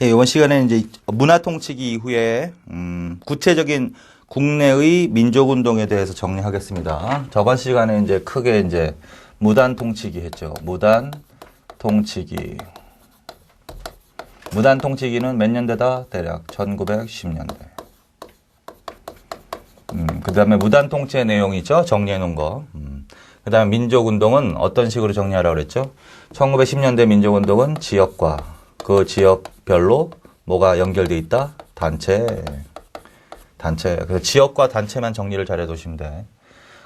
예, 이번 시간에 이제 문화 통치기 이후에 구체적인 국내의 민족운동에 대해서 정리하겠습니다. 저번 시간에 이제 크게 이제 무단 통치기 했죠. 무단 통치기. 무단 통치기는 몇 년대다? 대략 1910년대. 그 다음에 무단 통치의 내용이죠. 정리해 놓은 거. 그 다음에 민족운동은 어떤 식으로 정리하라고 그랬죠? 1910년대 민족운동은 지역과 그 지역별로 뭐가 연결돼 있다? 단체. 그래서 지역과 단체만 정리를 잘 해두시면 돼.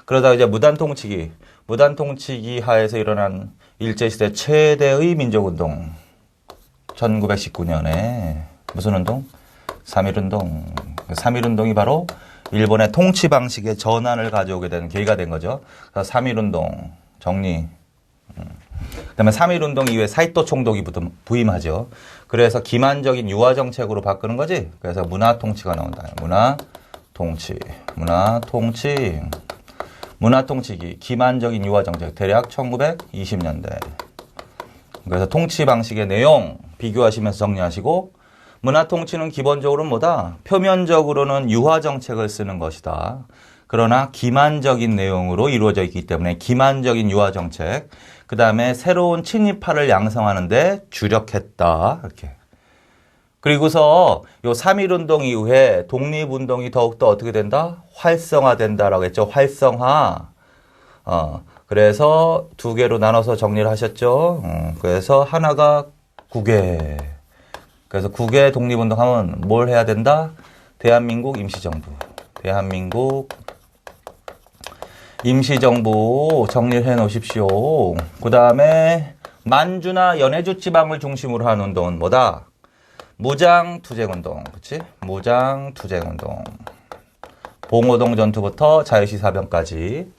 그러다가 이제 무단 통치기 하에서 일어난 일제시대 최대의 민족운동. 1919년에 무슨 운동? 3.1운동. 3.1운동이 바로 일본의 통치 방식의 전환을 가져오게 되는 계기가 된 거죠. 그래서 3.1운동 정리. 그 다음에 3.1운동 이후에 사이토 총독이 부임하죠. 그래서 기만적인 유화 정책으로 바꾸는 거지. 그래서 문화 통치가 나온다. 문화 통치기, 기만적인 유화 정책, 대략 1920년대. 그래서 통치 방식의 내용 비교하시면서 정리하시고, 문화 통치는 기본적으로 뭐다? 표면적으로는 유화 정책을 쓰는 것이다. 그러나 기만적인 내용으로 이루어져 있기 때문에 기만적인 유화 정책, 그 다음에 새로운 친일파를 양성하는데 주력했다. 이렇게. 그리고서 요 3.1운동 이후에 독립운동이 더욱더 어떻게 된다? 활성화된다라고 했죠. 활성화. 그래서 두 개로 나눠서 정리를 하셨죠. 그래서 하나가 국외. 그래서 국외 독립운동 하면 뭘 해야 된다? 대한민국 임시정부 정리를 해 놓으십시오. 그 다음에 만주나 연해주 지방을 중심으로 하는 운동은 뭐다? 무장투쟁운동. 그치? 무장투쟁운동. 봉오동 전투부터 자유시 사병까지.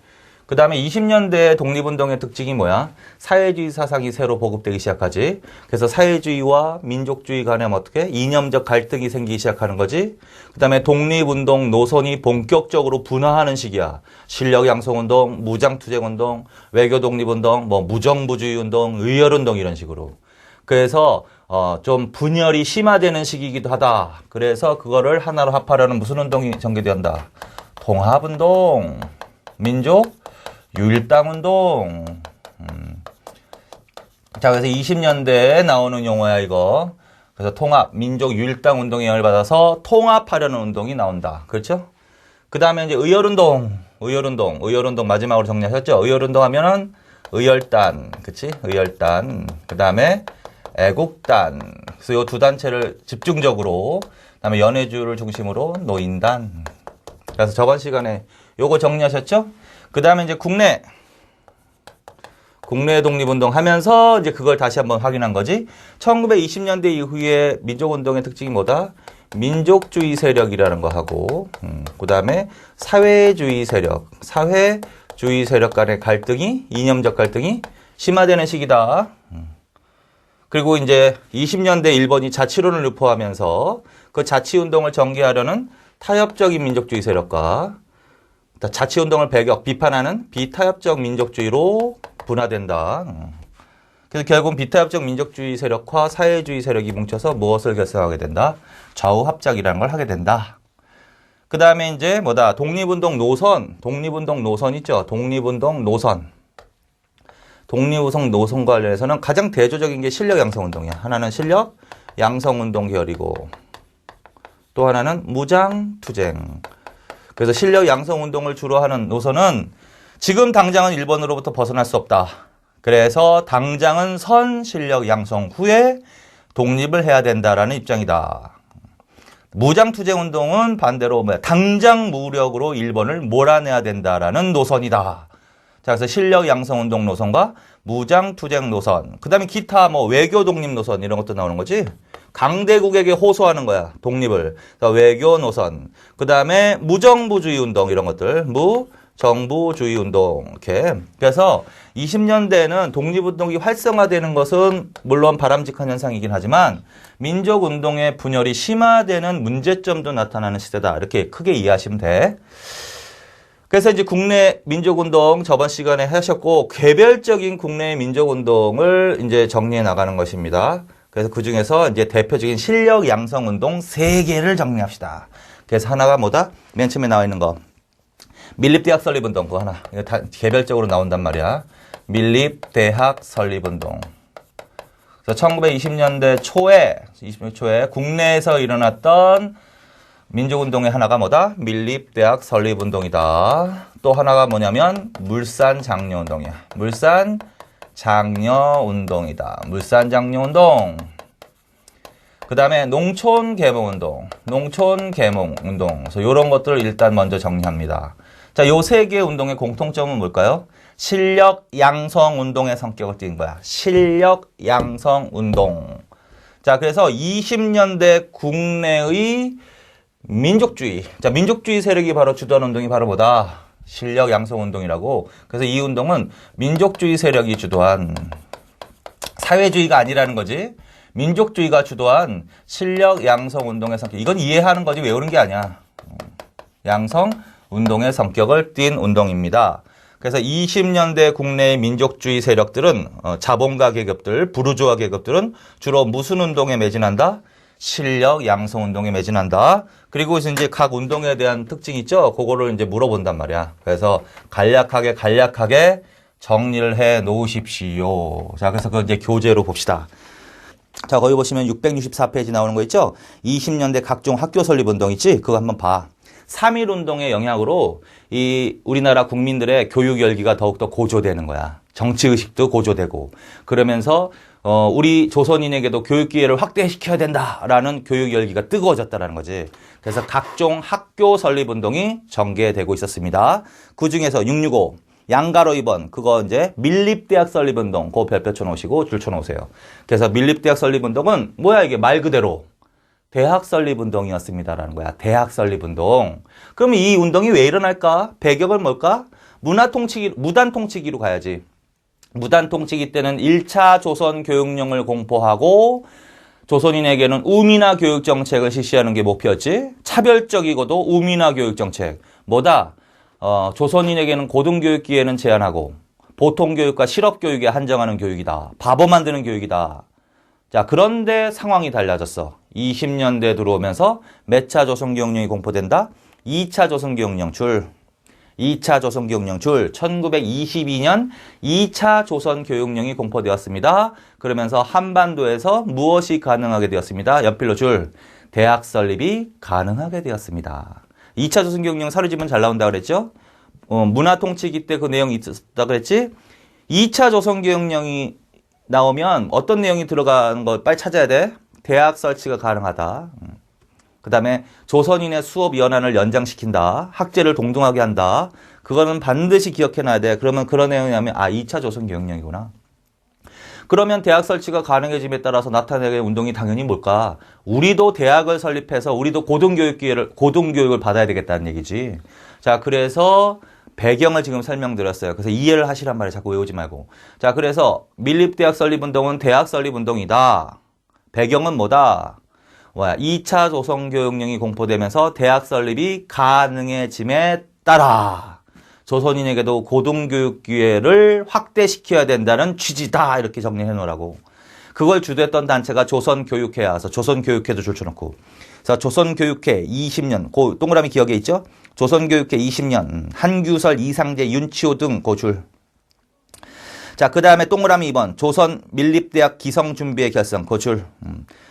그 다음에 20년대 독립운동의 특징이 뭐야? 사회주의 사상이 새로 보급되기 시작하지. 그래서 사회주의와 민족주의 간에 어떻게? 이념적 갈등이 생기기 시작하는 거지. 그 다음에 독립운동 노선이 본격적으로 분화하는 시기야. 실력 양성운동, 무장투쟁운동, 외교 독립운동, 무정부주의 운동, 의열운동 이런 식으로. 그래서 좀 분열이 심화되는 시기이기도 하다. 그래서 그거를 하나로 합하려는 무슨 운동이 전개된다? 통합운동, 민족, 유일당운동. 자, 그래서 20년대에 나오는 용어야, 이거. 그래서 통합, 민족, 유일당운동에 영향을 받아서 통합하려는 운동이 나온다. 그렇죠? 그 다음에 이제 의열운동 마지막으로 정리하셨죠? 의열운동 하면은 의열단, 그치? 의열단. 그 다음에 애국단. 그래서 요 두 단체를 집중적으로, 그 다음에 연해주를 중심으로 노인단. 그래서 저번 시간에 요거 정리하셨죠? 그 다음에 이제 국내 독립운동 하면서 이제 그걸 다시 한번 확인한 거지. 1920년대 이후에 민족운동의 특징이 뭐다? 민족주의 세력이라는 거 하고, 그 다음에 사회주의 세력 간의 갈등이, 이념적 갈등이 심화되는 시기다. 그리고 이제 20년대 일본이 자치론을 유포하면서 그 자치운동을 전개하려는 타협적인 민족주의 세력과 자치운동을 비판하는 비타협적 민족주의로 분화된다. 그래서 결국은 비타협적 민족주의 세력과 사회주의 세력이 뭉쳐서 무엇을 결성하게 된다? 좌우합작이라는 걸 하게 된다. 그 다음에 이제 뭐다? 독립운동 노선 있죠? 독립운동 노선 관련해서는 가장 대조적인 게 실력 양성운동이야. 하나는 실력 양성운동 계열이고 또 하나는 무장투쟁. 그래서 실력 양성 운동을 주로 하는 노선은 지금 당장은 일본으로부터 벗어날 수 없다. 그래서 당장은 선 실력 양성 후에 독립을 해야 된다라는 입장이다. 무장투쟁 운동은 반대로 당장 무력으로 일본을 몰아내야 된다라는 노선이다. 자, 그래서 실력 양성 운동 노선과 무장투쟁 노선, 그 다음에 기타 외교 독립 노선 이런 것도 나오는 거지. 강대국에게 호소하는 거야. 독립을. 외교 노선. 그 다음에 무정부주의 운동 이런 것들. 무정부주의 운동. 이렇게. 그래서 20년대에는 독립운동이 활성화되는 것은 물론 바람직한 현상이긴 하지만 민족운동의 분열이 심화되는 문제점도 나타나는 시대다. 이렇게 크게 이해하시면 돼. 그래서 이제 국내 민족운동 저번 시간에 하셨고 개별적인 국내 민족운동을 이제 정리해 나가는 것입니다. 그래서 그 중에서 이제 대표적인 실력 양성 운동 3개를 정리합시다. 그래서 하나가 뭐다? 맨 처음에 나와 있는 거. 밀립대학 설립운동, 그거 하나. 이거 다 개별적으로 나온단 말이야. 밀립대학 설립운동. 그래서 1920년대 초에, 20년 초에 국내에서 일어났던 민족운동의 하나가 뭐다? 밀립대학 설립운동이다. 또 하나가 뭐냐면 물산장려운동이야. 물산장려운동이다. 물산장려운동. 그 다음에 농촌개몽운동. 농촌개몽운동. 그래서 이런 것들을 일단 먼저 정리합니다. 자, 요 3개의 운동의 공통점은 뭘까요? 실력 양성 운동의 성격을 띈 거야. 실력 양성 운동. 자, 그래서 20년대 국내의 민족주의. 자, 민족주의 세력이 바로 주도한 운동이 바로 뭐다? 실력 양성 운동이라고. 그래서 이 운동은 민족주의 세력이 주도한 사회주의가 아니라는 거지. 민족주의가 주도한 실력 양성 운동의 성격. 이건 이해하는 거지 외우는 게 아니야. 양성 운동의 성격을 띈 운동입니다. 그래서 20년대 국내의 민족주의 세력들은 자본가 계급들, 부르주아 계급들은 주로 무슨 운동에 매진한다? 실력 양성 운동에 매진한다. 그리고 이제 각 운동에 대한 특징이 있죠. 그거를 이제 물어본단 말이야. 그래서 간략하게 정리를 해 놓으십시오. 자, 그래서 그걸 이제 교재로 봅시다. 자, 거기 보시면 664페이지 나오는 거 있죠? 20년대 각종 학교 설립 운동 있지? 그거 한번 봐. 3.1 운동의 영향으로 이 우리나라 국민들의 교육 열기가 더욱더 고조되는 거야. 정치의식도 고조되고. 그러면서 우리 조선인에게도 교육 기회를 확대시켜야 된다라는 교육 열기가 뜨거워졌다라는 거지. 그래서 각종 학교 설립 운동이 전개되고 있었습니다. 그 중에서 665 양가로 2번 그거 이제 밀립대학 설립 운동 그거 별표 쳐놓으시고 줄 쳐놓으세요. 그래서 밀립대학 설립 운동은 뭐야 이게 말 그대로 대학 설립 운동이었습니다라는 거야. 대학 설립 운동. 그럼 이 운동이 왜 일어날까? 배경은 뭘까? 무단 통치기로 가야지. 무단 통치기 때는 1차 조선 교육령을 공포하고 조선인에게는 우민화 교육 정책을 실시하는 게 목표였지. 차별적이고도 우민화 교육 정책. 뭐다? 조선인에게는 고등교육 기회는 제한하고 보통교육과 실업교육에 한정하는 교육이다. 바보 만드는 교육이다. 자, 그런데 상황이 달라졌어. 20년대 들어오면서 몇 차 조선교육령이 공포된다? 2차 조선교육령 줄. 2차 조선교육령 줄. 1922년 2차 조선교육령이 공포되었습니다. 그러면서 한반도에서 무엇이 가능하게 되었습니다? 연필로 줄. 대학 설립이 가능하게 되었습니다. 2차 조선교육령 사료지문 잘 나온다 그랬죠? 문화통치기 때 그 내용이 있었다 그랬지? 2차 조선교육령이 나오면 어떤 내용이 들어가는 거 빨리 찾아야 돼. 대학 설치가 가능하다. 그 다음에 조선인의 수업 연한을 연장시킨다. 학제를 동등하게 한다. 그거는 반드시 기억해놔야 돼. 그러면 그런 내용이냐면 2차 조선교육령이구나. 그러면 대학 설치가 가능해짐에 따라서 나타나게 운동이 당연히 뭘까? 우리도 대학을 설립해서 우리도 고등교육을 받아야 되겠다는 얘기지. 자, 그래서 배경을 지금 설명드렸어요. 그래서 이해를 하시란 말이에요. 자꾸 외우지 말고. 자, 그래서 밀립대학 설립운동은 대학 설립운동이다. 배경은 뭐다? 2차 조선교육령이 공포되면서 대학 설립이 가능해짐에 따라 조선인에게도 고등교육 기회를 확대시켜야 된다는 취지다. 이렇게 정리해 놓으라고. 그걸 주도했던 단체가 조선교육회야. 그래서 조선교육회도 줄쳐놓고. 그래서 조선교육회 20년, 그 동그라미 기억에 있죠? 조선교육회 20년, 한규설, 이상재, 윤치호 등 그 줄. 자, 그 다음에 동그라미 2번, 조선 밀립대학 기성준비회 결성, 그 줄.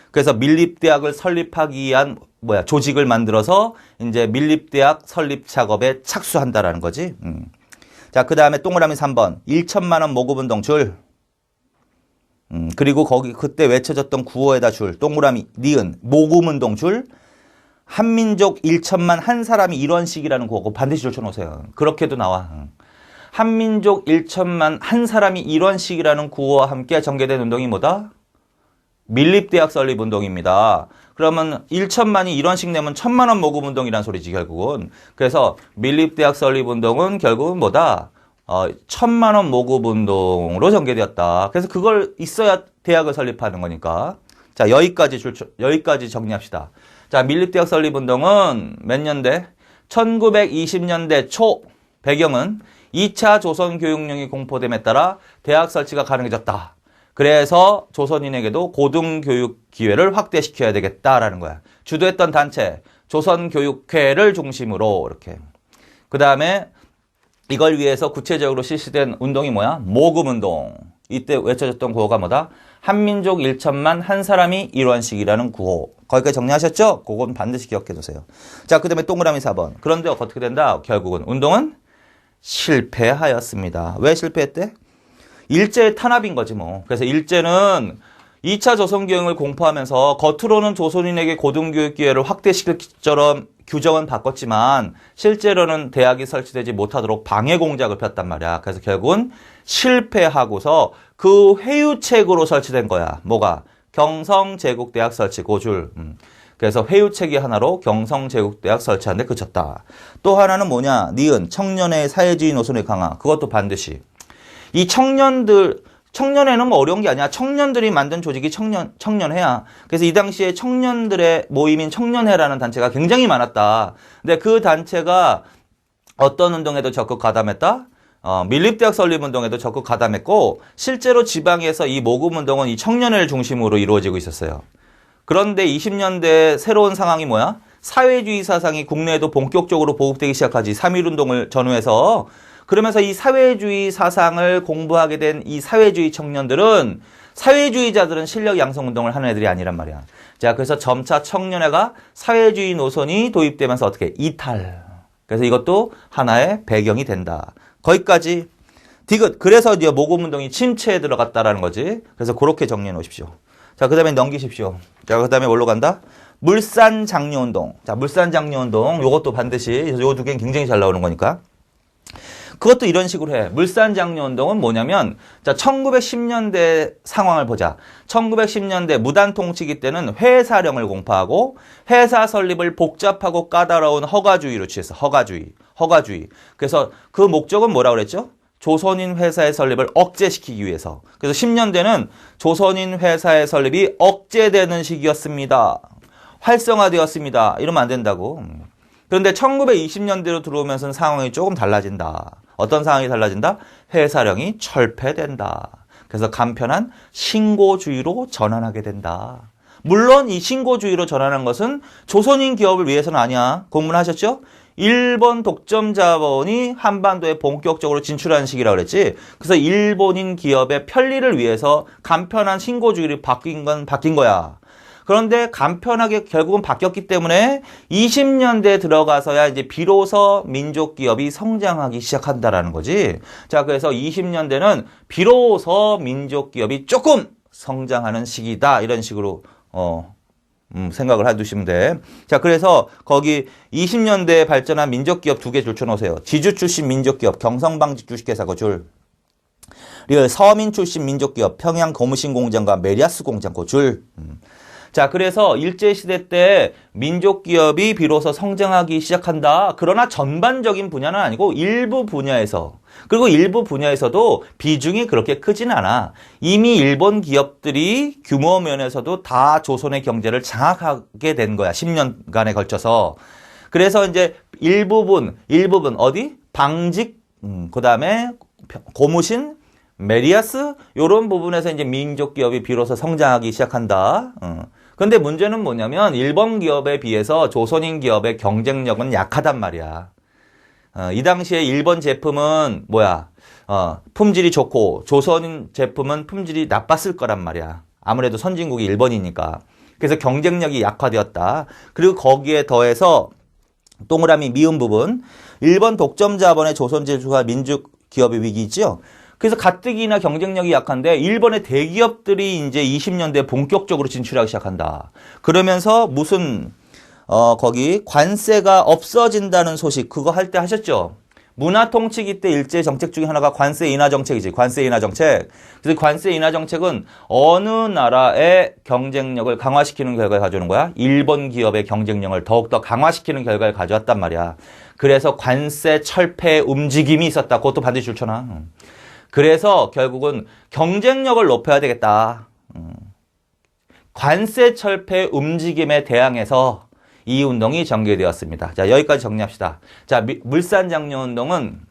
그래서 밀립대학을 설립하기 위한 조직을 만들어서 이제 밀립대학 설립 작업에 착수한다라는 거지. 자, 그 다음에 동그라미 3번, 1천만 원 모금운동 줄. 그리고 거기 그때 외쳐졌던 구호에다 줄. 동그라미 니은 모금운동 줄. 한민족 1천만 한 사람이 이런 식이라는 구호 반드시 줄쳐놓으세요. 그렇게도 나와. 한민족 1천만 한 사람이 이런 식이라는 구호와 함께 전개된 운동이 뭐다? 밀립대학 설립 운동입니다. 그러면 1천만이 이런 식 내면 1,000만 원 모금 운동이란 소리지 결국은. 그래서 밀립대학 설립 운동은 결국은 뭐다? 1,000만 원 모금 운동으로 전개되었다. 그래서 그걸 있어야 대학을 설립하는 거니까. 자, 여기까지 정리합시다. 자, 밀립대학 설립 운동은 몇 년대? 1920년대 초. 배경은 2차 조선교육령이 공포됨에 따라 대학 설치가 가능해졌다. 그래서 조선인에게도 고등교육 기회를 확대시켜야 되겠다라는 거야. 주도했던 단체 조선교육회를 중심으로 이렇게. 그 다음에 이걸 위해서 구체적으로 실시된 운동이 뭐야? 모금운동. 이때 외쳐졌던 구호가 뭐다? 한민족 1천만 한 사람이 이루한식이라는 구호. 거기까지 정리하셨죠? 그건 반드시 기억해 두세요. 자, 그 다음에 동그라미 4번. 그런데 어떻게 된다? 결국은 운동은 실패하였습니다. 왜 실패했대? 일제의 탄압인 거지 뭐. 그래서 일제는 2차 조선교육을 공포하면서 겉으로는 조선인에게 고등교육 기회를 확대시킬 처럼 규정은 바꿨지만 실제로는 대학이 설치되지 못하도록 방해 공작을 폈단 말이야. 그래서 결국은 실패하고서 그 회유책으로 설치된 거야. 뭐가? 경성제국대학 설치 고줄. 그래서 회유책이 하나로 경성제국대학 설치하는데 그쳤다. 또 하나는 뭐냐? 니은 청년의 사회주의 노선의 강화. 그것도 반드시. 이 청년회는 뭐 어려운 게 아니야. 청년들이 만든 조직이 청년회야. 그래서 이 당시에 청년들의 모임인 청년회라는 단체가 굉장히 많았다. 근데 그 단체가 어떤 운동에도 적극 가담했다? 밀립대학 설립운동에도 적극 가담했고 실제로 지방에서 이 모금운동은 이 청년회를 중심으로 이루어지고 있었어요. 그런데 20년대 새로운 상황이 뭐야? 사회주의 사상이 국내에도 본격적으로 보급되기 시작하지. 3.1운동을 전후해서. 그러면서 이 사회주의 사상을 공부하게 된 이 사회주의 청년들은 사회주의자들은 실력 양성 운동을 하는 애들이 아니란 말이야. 자, 그래서 점차 청년회가 사회주의 노선이 도입되면서 어떻게 이탈. 그래서 이것도 하나의 배경이 된다. 거기까지 디귿. 그래서 이제 모금운동이 침체에 들어갔다라는 거지. 그래서 그렇게 정리해 놓으십시오. 자, 그 다음에 넘기십시오. 자, 그 다음에 뭘로 간다? 물산장려운동. 자, 물산장려운동. 요것도 반드시 요 두 개는 굉장히 잘 나오는 거니까. 그것도 이런 식으로 해. 물산장려운동은 뭐냐면 자 1910년대 상황을 보자. 1910년대 무단 통치기 때는 회사령을 공포하고 회사 설립을 복잡하고 까다로운 허가주의로 취했어. 허가주의. 그래서 그 목적은 뭐라고 그랬죠? 조선인 회사의 설립을 억제시키기 위해서. 그래서 10년대는 조선인 회사의 설립이 억제되는 시기였습니다. 활성화되었습니다. 이러면 안 된다고. 그런데 1920년대로 들어오면서는 상황이 조금 달라진다. 어떤 상황이 달라진다? 회사령이 철폐된다. 그래서 간편한 신고주의로 전환하게 된다. 물론 이 신고주의로 전환한 것은 조선인 기업을 위해서는 아니야. 공부하셨죠? 일본 독점 자본이 한반도에 본격적으로 진출하는 시기라고 그랬지. 그래서 일본인 기업의 편리를 위해서 간편한 신고주의로 바뀐 거야. 그런데 간편하게 결국은 바뀌었기 때문에 20년대에 들어가서야 이제 비로소 민족 기업이 성장하기 시작한다라는 거지. 자, 그래서 20년대는 비로소 민족 기업이 조금 성장하는 시기다. 이런 식으로 생각을 해두시면 돼. 자, 그래서 거기 20년대에 발전한 민족 기업 두 개 줄쳐놓으세요. 지주 출신 민족 기업 경성방직 주식회사 그 줄. 그리고 서민 출신 민족 기업 평양 고무신 공장과 메리아스 공장 그 줄. 자, 그래서 일제시대 때 민족기업이 비로소 성장하기 시작한다. 그러나 전반적인 분야는 아니고 일부 분야에서. 그리고 일부 분야에서도 비중이 그렇게 크진 않아. 이미 일본 기업들이 규모 면에서도 다 조선의 경제를 장악하게 된 거야. 10년간에 걸쳐서. 그래서 이제 일부분 어디? 방직, 그 다음에 고무신, 메리아스 요런 부분에서 이제 민족 기업이 비로소 성장하기 시작한다. 근데 문제는 뭐냐면 일본 기업에 비해서 조선인 기업의 경쟁력은 약하단 말이야. 이 당시에 일본 제품은 뭐야? 품질이 좋고 조선인 제품은 품질이 나빴을 거란 말이야. 아무래도 선진국이 일본이니까. 그래서 경쟁력이 약화되었다. 그리고 거기에 더해서 동그라미 미음 부분 일본 독점 자본의 조선 제조와 민족 기업의 위기 있죠. 그래서 가뜩이나 경쟁력이 약한데 일본의 대기업들이 이제 20년대에 본격적으로 진출하기 시작한다. 그러면서 무슨 거기 관세가 없어진다는 소식 그거 할 때 하셨죠? 문화 통치기 때 일제 정책 중에 하나가 관세 인하 정책이지. 관세 인하 정책. 그래서 관세 인하 정책은 어느 나라의 경쟁력을 강화시키는 결과를 가져오는 거야? 일본 기업의 경쟁력을 더욱더 강화시키는 결과를 가져왔단 말이야. 그래서 관세 철폐 움직임이 있었다. 그것도 반드시 줄쳐놔. 그래서 결국은 경쟁력을 높여야 되겠다. 관세 철폐 움직임에 대항해서 이 운동이 전개되었습니다. 자, 여기까지 정리합시다. 자, 물산장려운동은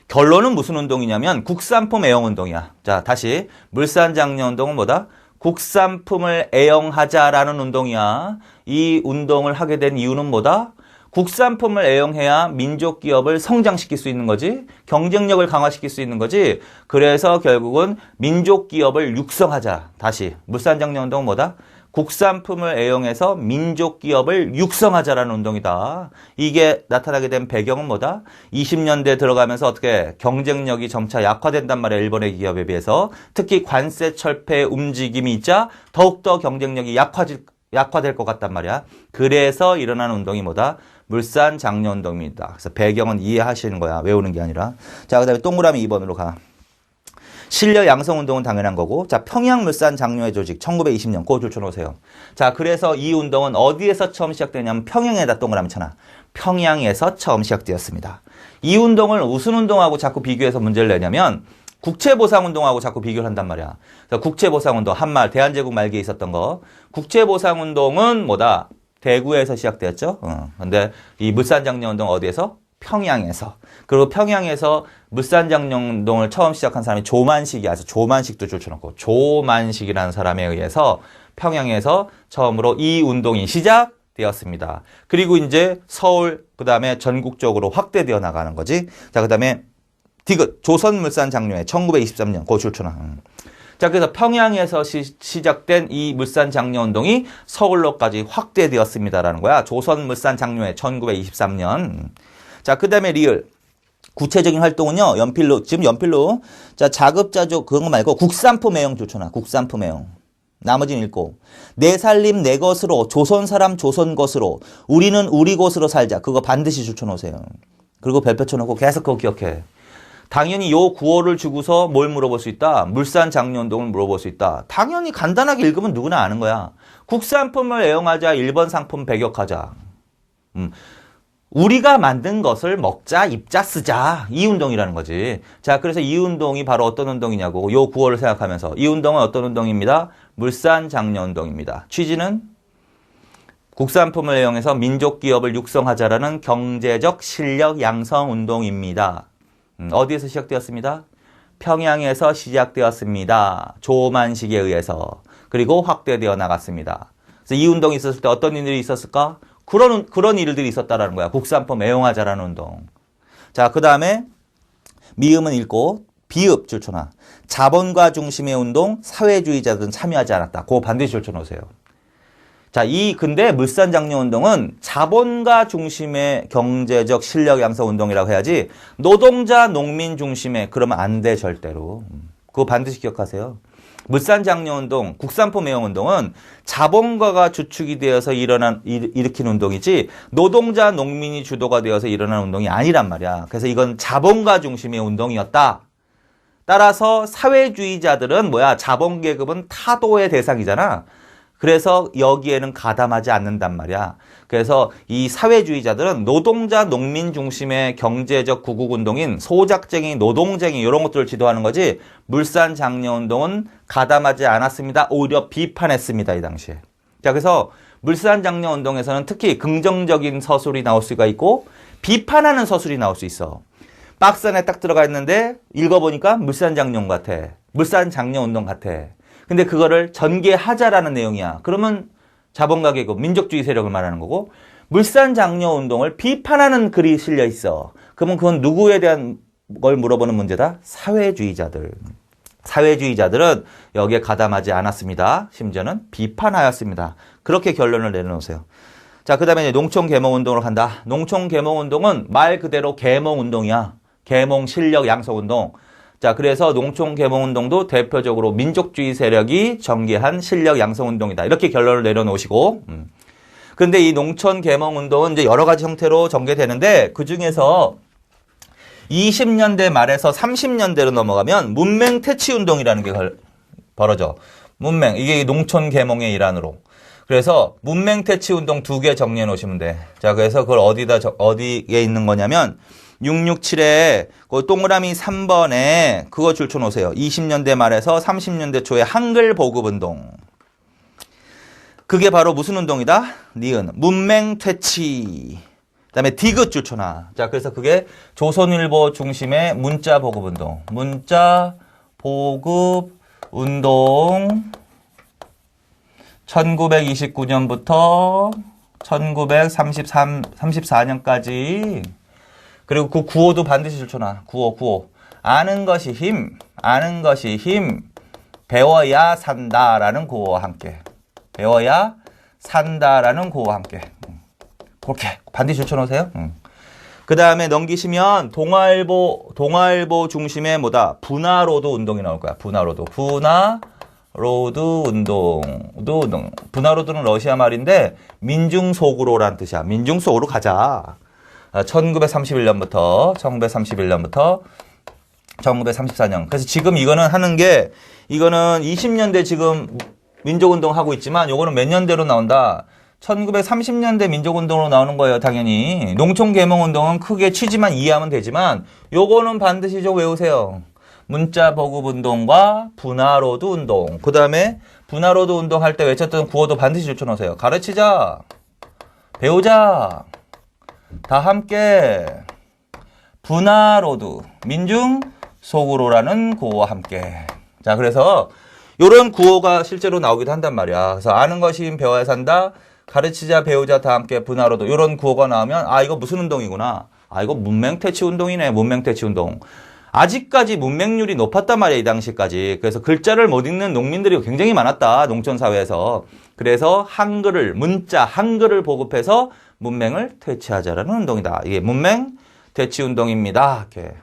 결론은 무슨 운동이냐면 국산품 애용 운동이야. 자, 다시 물산장려 운동은 뭐다? 국산품을 애용하자라는 운동이야. 이 운동을 하게 된 이유는 뭐다? 국산품을 애용해야 민족 기업을 성장시킬 수 있는 거지. 경쟁력을 강화시킬 수 있는 거지. 그래서 결국은 민족 기업을 육성하자. 다시 물산장려 운동은 뭐다? 국산품을 애용해서 민족 기업을 육성하자라는 운동이다. 이게 나타나게 된 배경은 뭐다? 20년대 들어가면서 어떻게 경쟁력이 점차 약화된단 말이야. 일본의 기업에 비해서. 특히 관세 철폐 움직임이 있자 더욱더 경쟁력이 약화될 것 같단 말이야. 그래서 일어나는 운동이 뭐다? 물산장려 운동입니다. 그래서 배경은 이해하시는 거야. 외우는 게 아니라. 자, 그 다음에 동그라미 2번으로 가. 신려 양성 운동은 당연한 거고. 자, 평양 물산 장려회 조직 1920년 그거 줄쳐놓으세요. 자, 그래서 이 운동은 어디에서 처음 시작되냐면 평양에다 동그라미 쳐놔. 평양에서 처음 시작되었습니다. 이 운동을 무슨 운동하고 자꾸 비교해서 문제를 내냐면 국채보상운동하고 자꾸 비교를 한단 말이야. 그래서 국채보상운동, 한말, 대한제국 말기에 있었던 거. 국채보상운동은 뭐다? 대구에서 시작되었죠. 근데 이 물산장려운동 어디에서? 평양에서. 그리고 평양에서 물산장려운동을 처음 시작한 사람이 조만식이야. 조만식도 줄쳐놓고 조만식이라는 사람에 의해서 평양에서 처음으로 이 운동이 시작되었습니다. 그리고 이제 서울, 그 다음에 전국적으로 확대되어 나가는 거지. 자, 그 다음에 디귿, 조선물산장려회 1923년 그거 줄쳐놔. 자, 그래서 평양에서 시작된 이 물산장려운동이 서울로까지 확대되었습니다라는 거야. 조선물산장려회 1923년. 자, 그 다음에 리을. 구체적인 활동은요, 연필로, 지금 연필로. 자, 자급자족, 그런 거 말고 국산품 애용 줄쳐놔. 국산품 애용. 나머지는 읽고. 내 살림 내 것으로, 조선 사람 조선 것으로, 우리는 우리 곳으로 살자. 그거 반드시 줄쳐놓으세요. 그리고 별표 쳐놓고 계속 그거 기억해. 당연히 요 구호를 주고서 뭘 물어볼 수 있다? 물산장려운동을 물어볼 수 있다. 당연히 간단하게 읽으면 누구나 아는 거야. 국산품을 애용하자, 일본 상품 배격하자. 우리가 만든 것을 먹자, 입자, 쓰자. 이 운동이라는 거지. 자, 그래서 이 운동이 바로 어떤 운동이냐고 요 구호를 생각하면서 이 운동은 어떤 운동입니다? 물산장려운동입니다. 취지는 국산품을 애용해서 민족 기업을 육성하자라는 경제적 실력 양성 운동입니다. 어디에서 시작되었습니다? 평양에서 시작되었습니다. 조만식에 의해서. 그리고 확대되어 나갔습니다. 그래서 이 운동이 있었을 때 어떤 일들이 있었을까? 그런 일들이 있었다라는 거야. 국산품 애용하자라는 운동. 자, 그 다음에 미음은 읽고 비읍 줄쳐놔. 자본가 중심의 운동, 사회주의자들은 참여하지 않았다. 그거 반드시 줄쳐놓으세요. 자, 근데 물산장려운동은 자본가 중심의 경제적 실력 양성 운동이라고 해야지 노동자, 농민 중심의 그러면 안 돼, 절대로. 그거 반드시 기억하세요. 물산장려운동, 국산품 애용운동은 자본가가 주축이 되어서 일으킨 운동이지 노동자, 농민이 주도가 되어서 일어난 운동이 아니란 말이야. 그래서 이건 자본가 중심의 운동이었다. 따라서 사회주의자들은 뭐야? 자본계급은 타도의 대상이잖아. 그래서 여기에는 가담하지 않는단 말이야. 그래서 이 사회주의자들은 노동자, 농민 중심의 경제적 구국운동인 소작쟁이, 노동쟁이 이런 것들을 지도하는 거지 물산장려운동은 가담하지 않았습니다. 오히려 비판했습니다. 이 당시에. 자, 그래서 물산장려운동에서는 특히 긍정적인 서술이 나올 수가 있고 비판하는 서술이 나올 수 있어. 박스 안에 딱 들어가 있는데 읽어보니까 물산장려 같아. 물산장려운동 같아. 근데 그거를 전개하자라는 내용이야. 그러면 자본가 계급, 민족주의 세력을 말하는 거고 물산장려운동을 비판하는 글이 실려 있어. 그러면 그건 누구에 대한 걸 물어보는 문제다? 사회주의자들. 사회주의자들은 여기에 가담하지 않았습니다. 심지어는 비판하였습니다. 그렇게 결론을 내놓으세요. 자, 그 다음에 이제 농촌계몽운동으로 간다. 농촌계몽운동은 말 그대로 계몽운동이야. 계몽 실력 양성운동. 자, 그래서 농촌계몽운동도 대표적으로 민족주의 세력이 전개한 실력 양성운동이다. 이렇게 결론을 내려놓으시고. 그런데 이 농촌계몽운동은 이제 여러 가지 형태로 전개되는데 그 중에서 20년대 말에서 30년대로 넘어가면 문맹퇴치운동이라는 게 벌어져. 문맹. 이게 농촌계몽의 일환으로. 그래서 문맹퇴치운동 2개 정리해 놓으시면 돼. 자, 그래서 그걸 어디에 있는 거냐면 667에 그 동그라미 3번에 그거 줄쳐 놓으세요. 20년대 말에서 30년대 초에 한글 보급운동. 그게 바로 무슨 운동이다? 니은 문맹퇴치. 그다음에 디귿 줄초나. 자, 그래서 그게 조선일보 중심의 문자 보급 운동. 문자 보급 운동 1929년부터 1934년까지. 그리고 그 구호도 반드시 줄초나. 구호. 아는 것이 힘. 배워야 산다라는 구호와 함께. 배워야 산다라는 구호와 함께. 그렇게 반드시 줄쳐놓으세요. 그 다음에 넘기시면 동아일보 중심의 뭐다? 분화로드 운동이 나올 거야. 분화로드 운동. 분화로드는 러시아 말인데 민중속으로란 뜻이야. 민중속으로 가자. 1931년부터 1934년. 그래서 지금 이거는 하는 게, 이거는 20년대 지금 민족운동 하고 있지만 요거는 몇 년대로 나온다? 1930년대 민족운동으로 나오는 거예요, 당연히. 농촌개몽운동은 크게 취지만 이해하면 되지만 요거는 반드시 좀 외우세요. 문자 보급 운동과 분화로드 운동. 그 다음에 분화로드 운동 할 때 외쳤던 구호도 반드시 줄쳐놓으세요. 가르치자, 배우자, 다 함께, 분화로드, 민중 속으로라는 구호와 함께. 자, 그래서 요런 구호가 실제로 나오기도 한단 말이야. 그래서 아는 것이 힘 배워야 산다. 가르치자, 배우자, 다 함께, 분화로드. 요런 구호가 나오면 아, 이거 무슨 운동이구나. 아, 이거 문맹퇴치 운동이네. 문맹퇴치 운동. 아직까지 문맹률이 높았단 말이야, 이 당시까지. 그래서 글자를 못 읽는 농민들이 굉장히 많았다, 농촌 사회에서. 그래서 문자 한글을 보급해서 문맹을 퇴치하자라는 운동이다. 이게 문맹 퇴치 운동입니다. 이렇게.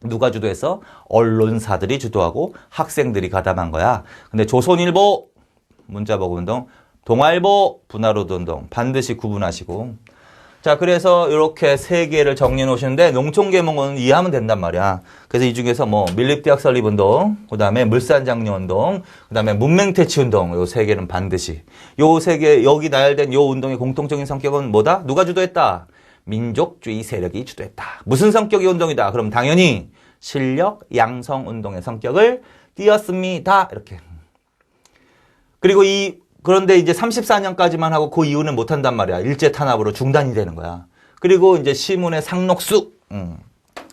누가 주도해서? 언론사들이 주도하고 학생들이 가담한 거야. 근데 조선일보 문자 보급 운동, 동아일보 분화로드 운동 반드시 구분하시고. 자, 그래서 이렇게 세 개를 정리해 놓으시는데 농촌계몽은 이해하면 된단 말이야. 그래서 이 중에서 뭐 밀립대학 설립 운동, 그다음에 물산장려 운동, 그다음에 문맹퇴치 운동, 요 세 개는 반드시. 요 세 개 여기 나열된 요 운동의 공통적인 성격은 뭐다? 누가 주도했다? 민족주의 세력이 주도했다. 무슨 성격의 운동이다? 그럼 당연히 실력 양성 운동의 성격을 띄었습니다. 이렇게. 그리고 그런데 이제 34년까지만 하고 그 이후는 못한단 말이야. 일제 탄압으로 중단이 되는 거야. 그리고 이제 시문의 상록수,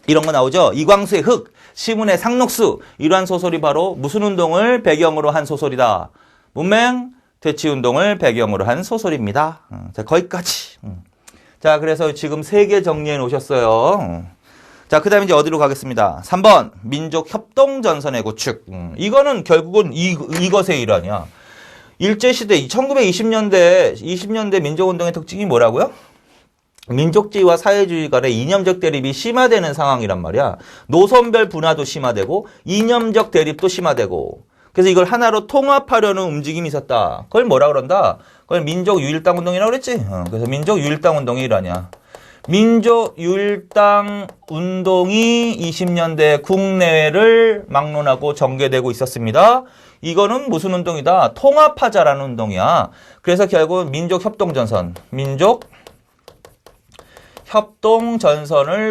이런 거 나오죠. 이광수의 흑, 시문의 상록수, 이러한 소설이 바로 무슨 운동을 배경으로 한 소설이다? 문맹 퇴치 운동을 배경으로 한 소설입니다. 자, 거기까지. 자, 그래서 지금 3개 정리해 놓으셨어요. 자, 그 다음에 이제 어디로 가겠습니다. 3번, 민족 협동전선의 구축. 이거는 결국은 이것의 일환이야. 일제시대 1920년대 민족운동의 특징이 뭐라고요? 민족주의와 사회주의 간의 이념적 대립이 심화되는 상황이란 말이야. 노선별 분화도 심화되고 이념적 대립도 심화되고. 그래서 이걸 하나로 통합하려는 움직임이 있었다. 그걸 뭐라 그런다? 그걸 민족유일당 운동이라고 그랬지. 그래서 민족유일당 운동이 일환이야. 민족유일당 운동이 20년대 국내를 막론하고 전개되고 있었습니다. 이거는 무슨 운동이다? 통합하자라는 운동이야. 그래서 결국 민족협동전선을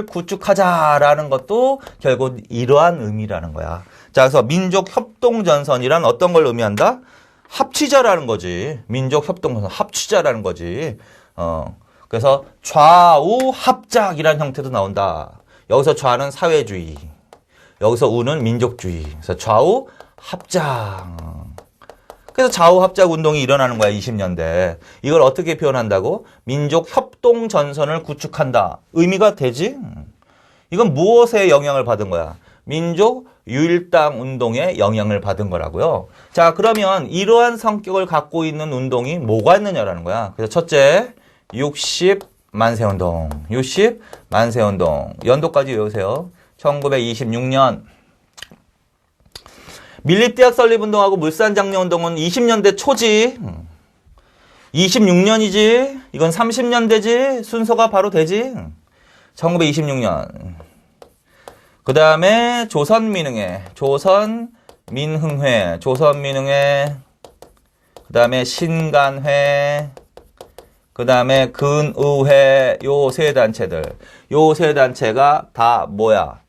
구축하자라는 것도 결국 이러한 의미라는 거야. 자, 그래서 민족협동전선이란 어떤 걸 의미한다? 합치자라는 거지. 민족협동전선, 합치자라는 거지. 그래서 좌우 합작이라는 형태도 나온다. 여기서 좌는 사회주의, 여기서 우는 민족주의. 그래서 좌우 합작. 그래서 좌우 합작 운동이 일어나는 거야, 20년대. 이걸 어떻게 표현한다고? 민족 협동 전선을 구축한다. 의미가 되지? 이건 무엇에 영향을 받은 거야? 민족 유일당 운동에 영향을 받은 거라고요. 자, 그러면 이러한 성격을 갖고 있는 운동이 뭐가 있느냐라는 거야. 그래서 첫째, 60만세운동. 60만세운동. 연도까지 외우세요. 1926년. 밀립대학 설립운동하고 물산장려운동은 20년대 초지. 26년이지. 이건 30년대지. 순서가 바로 되지. 1926년. 그 다음에 조선민흥회. 그 다음에 신간회. 그 다음에 근의회. 요 세 단체들. 요 세 단체가 다 뭐야?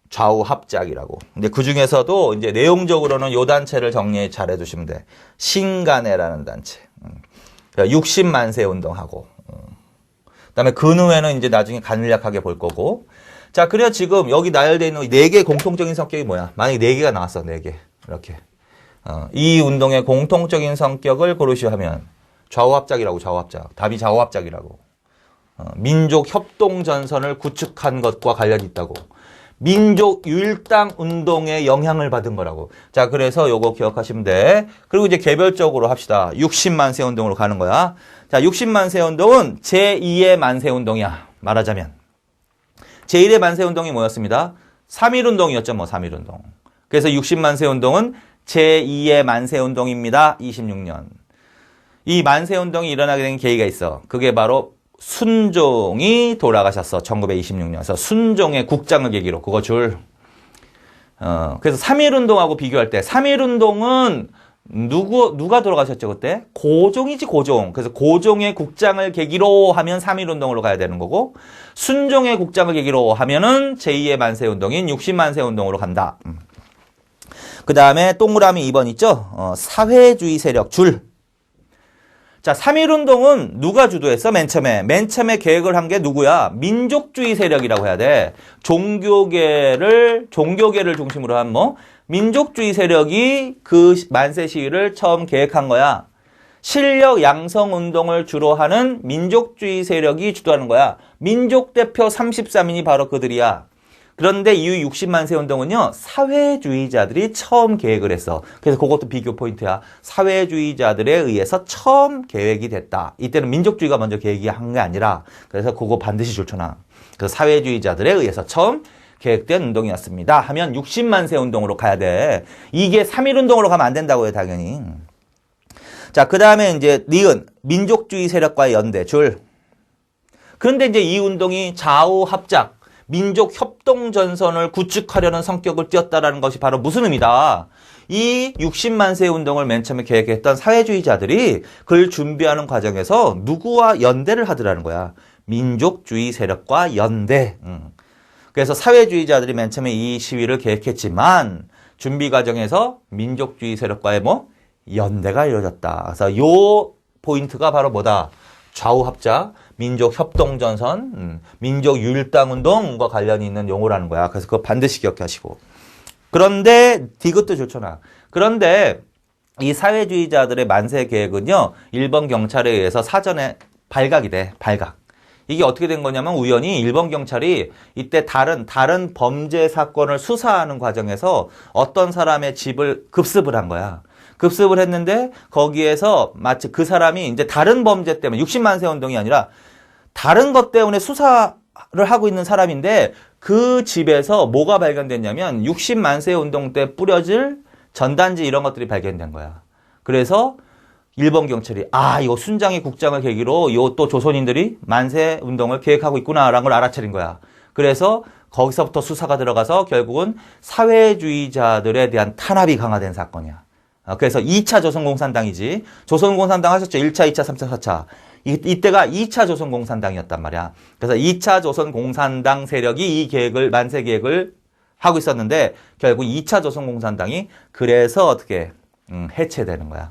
좌우 합작이라고. 근데 그 중에서도 이제 내용적으로는 요 단체를 정리 잘 해두시면 돼. 신간회라는 단체. 60만세 운동하고. 그다음에 근후에는 이제 나중에 간략하게 볼 거고. 자, 그래야 지금 여기 나열되어 있는 4개의 공통적인 성격이 뭐야? 만약에 4개가 나왔어, 4개. 이렇게. 이 운동의 공통적인 성격을 고르시오 하면 좌우합작이라고, 좌우합작. 답이 좌우합작이라고. 민족 협동전선을 구축한 것과 관련이 있다고. 민족 유일당 운동에 영향을 받은 거라고. 자, 그래서 요거 기억하시면 돼. 그리고 이제 개별적으로 합시다. 60만세 운동으로 가는 거야. 자, 60만세 운동은 제2의 만세 운동이야. 말하자면. 제1의 만세 운동이 뭐였습니다? 3.1 운동이었죠, 뭐, 3.1 운동. 그래서 60만세 운동은 제2의 만세 운동입니다. 26년. 이 만세 운동이 일어나게 된 계기가 있어. 그게 바로 순종이 돌아가셨어. 1926년. 그래서 순종의 국장을 계기로. 그거 줄. 그래서 3.1 운동하고 비교할 때 3.1 운동은 누가 돌아가셨죠, 그때? 고종이지, 고종. 그래서 고종의 국장을 계기로 하면 3.1 운동으로 가야 되는 거고, 순종의 국장을 계기로 하면은 제2의 만세 운동인 60만세 운동으로 간다. 그 다음에 동그라미 2번 있죠? 사회주의 세력 줄. 자, 3.1 운동은 누가 주도했어? 맨 처음에 계획을 한 게 누구야? 민족주의 세력이라고 해야 돼. 종교계를 중심으로 한 민족주의 세력이 그 만세 시위를 처음 계획한 거야. 실력 양성 운동을 주로 하는 민족주의 세력이 주도하는 거야. 민족 대표 33인이 바로 그들이야. 그런데 이후 60만세 운동은요, 사회주의자들이 처음 계획을 했어. 그래서 그것도 비교 포인트야. 사회주의자들에 의해서 처음 계획이 됐다. 이때는 민족주의가 먼저 계획한 게 아니라, 그래서 그거 반드시 줄쳐놔. 그래서 사회주의자들에 의해서 처음 계획된 운동이었습니다. 하면 60만세 운동으로 가야 돼. 이게 3.1 운동으로 가면 안 된다고요, 당연히. 자, 그 다음에 이제 니은, 민족주의 세력과의 연대, 줄. 그런데 이제 이 운동이 좌우 합작, 민족 협동 전선을 구축하려는 성격을 띄었다라는 것이 바로 무슨 의미다? 이 60만세 운동을 맨 처음에 계획했던 사회주의자들이 그걸 준비하는 과정에서 누구와 연대를 하더라는 거야. 민족주의 세력과 연대. 그래서 사회주의자들이 맨 처음에 이 시위를 계획했지만 준비 과정에서 민족주의 세력과의 연대가 이루어졌다. 그래서 요 포인트가 바로 뭐다? 좌우합작, 민족협동전선, 민족유일당운동과 관련이 있는 용어라는 거야. 그래서 그거 반드시 기억하시고. 그런데 디귿도 좋잖아. 그런데 이 사회주의자들의 만세 계획은요, 일본 경찰에 의해서 사전에 발각이 돼. 발각. 이게 어떻게 된 거냐면 우연히 일본 경찰이 이때 다른 범죄 사건을 수사하는 과정에서 어떤 사람의 집을 급습을 한 거야. 급습을 했는데 거기에서 마치 그 사람이 이제 다른 범죄 때문에 60만세 운동이 아니라 다른 것 때문에 수사를 하고 있는 사람인데 그 집에서 뭐가 발견됐냐면 60만세 운동 때 뿌려질 전단지 이런 것들이 발견된 거야. 그래서 일본 경찰이 이거 순장의 국장을 계기로 이 또 조선인들이 만세 운동을 계획하고 있구나라는 걸 알아차린 거야. 그래서 거기서부터 수사가 들어가서 결국은 사회주의자들에 대한 탄압이 강화된 사건이야. 그래서 2차 조선공산당이지. 조선공산당 하셨죠? 1차, 2차, 3차, 4차. 이때가 2차 조선공산당이었단 말이야. 그래서 2차 조선공산당 세력이 이 계획을, 만세 계획을 하고 있었는데 결국 2차 조선공산당이 그래서 어떻게 해체되는 거야.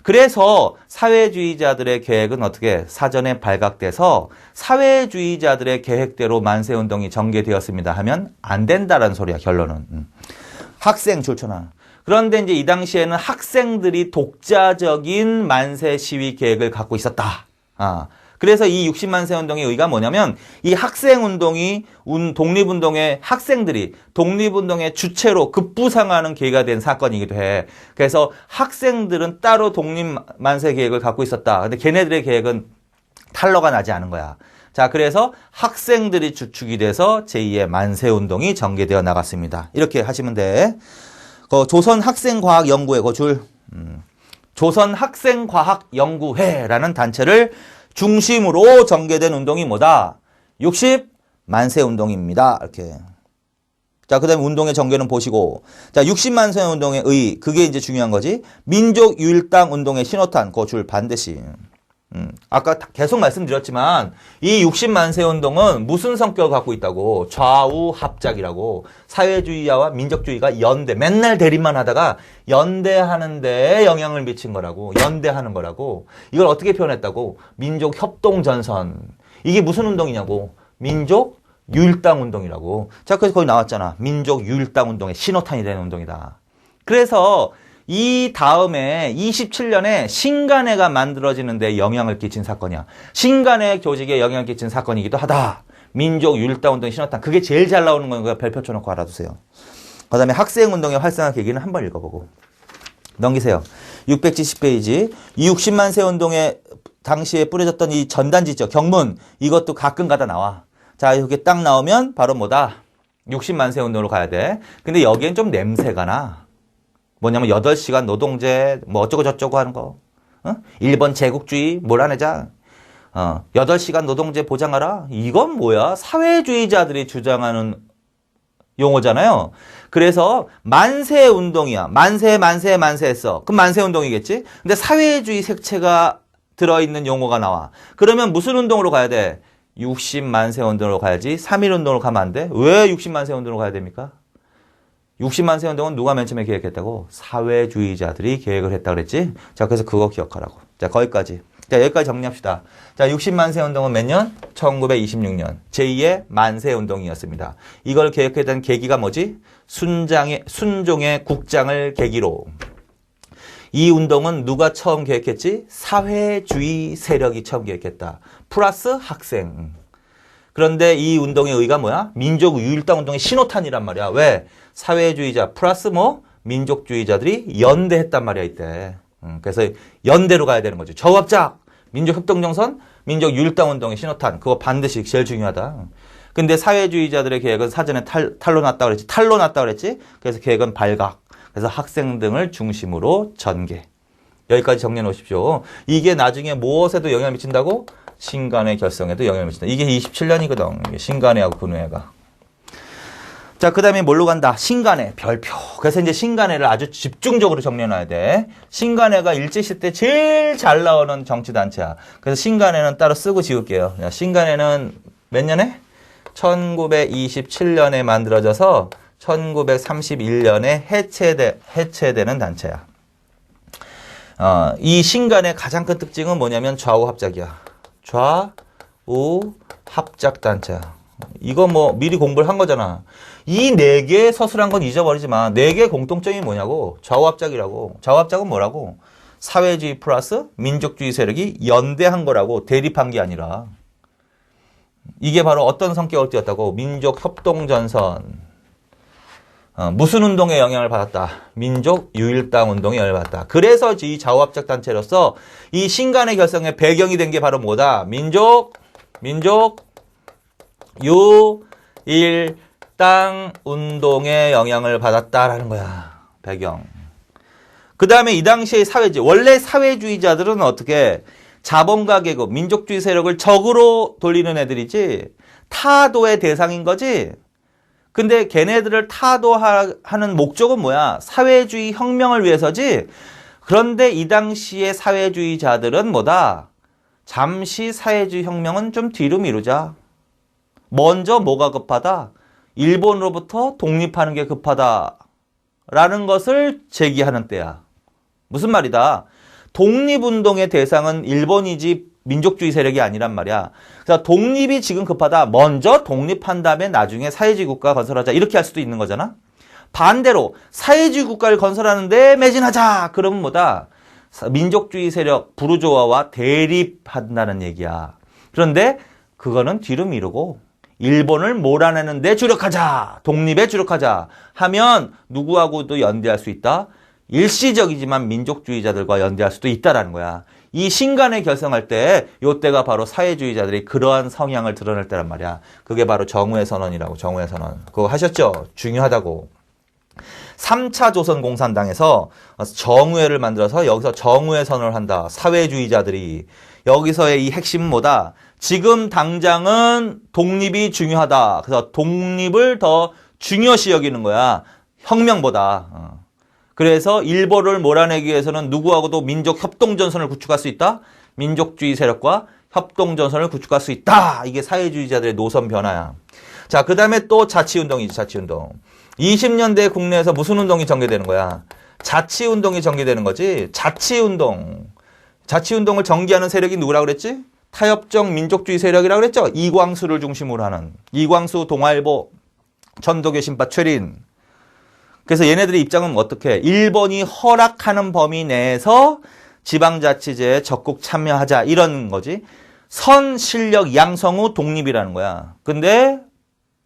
그래서 사회주의자들의 계획은 어떻게 사전에 발각돼서 사회주의자들의 계획대로 만세운동이 전개되었습니다 하면 안 된다라는 소리야, 결론은. 학생 줄쳐놔. 그런데 이제 이 당시에는 학생들이 독자적인 만세 시위 계획을 갖고 있었다. 그래서 이 60만세 운동의 의의가 뭐냐면 이 학생운동이 독립운동의 학생들이 독립운동의 주체로 급부상하는 계기가 된 사건이기도 해. 그래서 학생들은 따로 독립만세 계획을 갖고 있었다. 근데 걔네들의 계획은 탄로가 나지 않은 거야. 자, 그래서 학생들이 주축이 돼서 제2의 만세운동이 전개되어 나갔습니다. 이렇게 하시면 돼. 조선학생과학연구회 조선학생과학연구회라는 단체를 중심으로 전개된 운동이 뭐다? 60만세 운동입니다. 이렇게. 자, 그 다음에 운동의 전개는 보시고. 자, 60만세 운동의 그게 이제 중요한 거지. 민족유일당 운동의 신호탄, 그 줄 반드시. 아까 계속 말씀드렸지만 이 60만세 운동은 무슨 성격을 갖고 있다고? 좌우 합작이라고. 사회주의와 민족주의가 맨날 대립만 하다가 연대하는 데 영향을 미친 거라고. 연대하는 거라고. 이걸 어떻게 표현했다고? 민족 협동 전선. 이게 무슨 운동이냐고? 민족 유일당 운동이라고. 자, 그래서 거기 나왔잖아. 민족 유일당 운동의 신호탄이 되는 운동이다. 그래서 이 다음에 27년에 신간회가 만들어지는데 영향을 끼친 사건이야. 신간회 조직에 영향을 끼친 사건이기도 하다. 민족 유일당 운동의 신호탄. 그게 제일 잘 나오는 거니까 별표 쳐놓고 알아두세요. 그 다음에 학생운동의 활성화 계기는 한번 읽어보고 넘기세요. 670페이지. 이 60만세 운동에 당시에 뿌려졌던 이 전단지죠. 경문. 이것도 가끔 가다 나와. 자, 이렇게 딱 나오면 바로 뭐다? 60만세 운동으로 가야 돼. 근데 여기엔 좀 냄새가 나. 뭐냐면 8시간 노동제 뭐 어쩌고 저쩌고 하는 거. 일본 제국주의 몰아내자. 8시간 노동제 보장하라. 이건 뭐야? 사회주의자들이 주장하는 용어잖아요. 그래서 만세 운동이야. 만세 했어. 그럼 만세 운동이겠지? 근데 사회주의 색채가 들어있는 용어가 나와. 그러면 무슨 운동으로 가야 돼? 60만세 운동으로 가야지. 3.1 운동으로 가면 안 돼? 왜 60만세 운동으로 가야 됩니까? 60만세 운동은 누가 맨 처음에 계획했다고? 사회주의자들이 계획을 했다 그랬지? 자, 그래서 그거 기억하라고. 자, 거기까지. 자, 여기까지 정리합시다. 자, 60만세 운동은 몇 년? 1926년. 제2의 만세 운동이었습니다. 이걸 계획했던 계기가 뭐지? 순종의 국장을 계기로. 이 운동은 누가 처음 계획했지? 사회주의 세력이 처음 계획했다. 플러스 학생. 그런데 이 운동의 의의가 뭐야? 민족 유일당 운동의 신호탄이란 말이야. 왜? 사회주의자 플러스 민족주의자들이 연대했단 말이야 이때. 그래서 연대로 가야 되는 거죠. 저합작, 민족협동정선, 민족유일당 운동의 신호탄. 그거 반드시 제일 중요하다. 근데 사회주의자들의 계획은 사전에 탈로 났다 그랬지. 탈로 났다 그랬지. 그래서 계획은 발각. 그래서 학생 등을 중심으로 전개. 여기까지 정리해 놓으십시오. 이게 나중에 무엇에도 영향을 미친다고? 신간회 결성에도 영향을 미친다. 이게 27년이거든. 신간회하고 근회가. 자, 그 다음에 뭘로 간다? 신간회, 별표. 그래서 이제 신간회를 아주 집중적으로 정리해놔야 돼. 신간회가 일제시대 때 제일 잘 나오는 정치단체야. 그래서 신간회는 따로 쓰고 지울게요. 신간회는 몇 년에? 1927년에 만들어져서 1931년에 해체되는 단체야. 이 신간의 가장 큰 특징은 뭐냐면 좌우 합작이야. 좌우 합작 단체야. 이거 뭐 미리 공부를 한 거잖아. 이 4개의 서술한 건 잊어버리지 마. 4개의 공통점이 뭐냐고. 좌우합작이라고. 좌우합작은 뭐라고? 사회주의 플러스 민족주의 세력이 연대한 거라고. 대립한 게 아니라. 이게 바로 어떤 성격을 띠었다고? 민족협동전선. 무슨 운동에 영향을 받았다? 민족유일당 운동에 영향을 받았다. 그래서 이 좌우합작 단체로서 이 신간의 결성의 배경이 된 게 바로 뭐다? 민족유일당 운동에 영향을 받았다라는 거야. 배경. 그 다음에 이 당시의 원래 사회주의자들은 어떻게 자본가 계급, 민족주의 세력을 적으로 돌리는 애들이지 타도의 대상인 거지. 근데 걔네들을 타도하는 목적은 뭐야? 사회주의 혁명을 위해서지. 그런데 이 당시의 사회주의자들은 뭐다? 잠시 사회주의 혁명은 좀 뒤로 미루자. 먼저 뭐가 급하다? 일본으로부터 독립하는 게 급하다. 라는 것을 제기하는 때야. 무슨 말이다? 독립운동의 대상은 일본이지 민족주의 세력이 아니란 말이야. 그래서 독립이 지금 급하다. 먼저 독립한 다음에 나중에 사회주의 국가 건설하자. 이렇게 할 수도 있는 거잖아. 반대로 사회주의 국가를 건설하는데 매진하자. 그러면 뭐다? 민족주의 세력 부르조아와 대립한다는 얘기야. 그런데 그거는 뒤로 미루고 일본을 몰아내는 데 주력하자. 독립에 주력하자. 하면 누구하고도 연대할 수 있다. 일시적이지만 민족주의자들과 연대할 수도 있다라는 거야. 이 신간을 결성할 때 이때가 바로 사회주의자들이 그러한 성향을 드러낼 때란 말이야. 그게 바로 정우의 선언이라고. 정우의 선언. 그거 하셨죠? 중요하다고. 3차 조선공산당에서 정우회를 만들어서 여기서 정우회 선언을 한다. 사회주의자들이. 여기서의 이 핵심은 뭐다? 지금 당장은 독립이 중요하다. 그래서 독립을 더 중요시 여기는 거야. 혁명보다. 그래서 일본을 몰아내기 위해서는 누구하고도 민족 협동전선을 구축할 수 있다? 민족주의 세력과 협동전선을 구축할 수 있다. 이게 사회주의자들의 노선 변화야. 자, 그 다음에 또 자치운동이지, 자치운동. 20년대 국내에서 무슨 운동이 전개되는 거야? 자치운동이 전개되는 거지. 자치운동. 자치운동을 전개하는 세력이 누구라고 그랬지? 타협적 민족주의 세력이라고 그랬죠? 이광수를 중심으로 하는. 이광수, 동아일보, 천도교, 신파, 최린. 그래서 얘네들의 입장은 어떻게? 일본이 허락하는 범위 내에서 지방자치제에 적극 참여하자. 이런 거지. 선, 실력, 양성우, 독립이라는 거야. 근데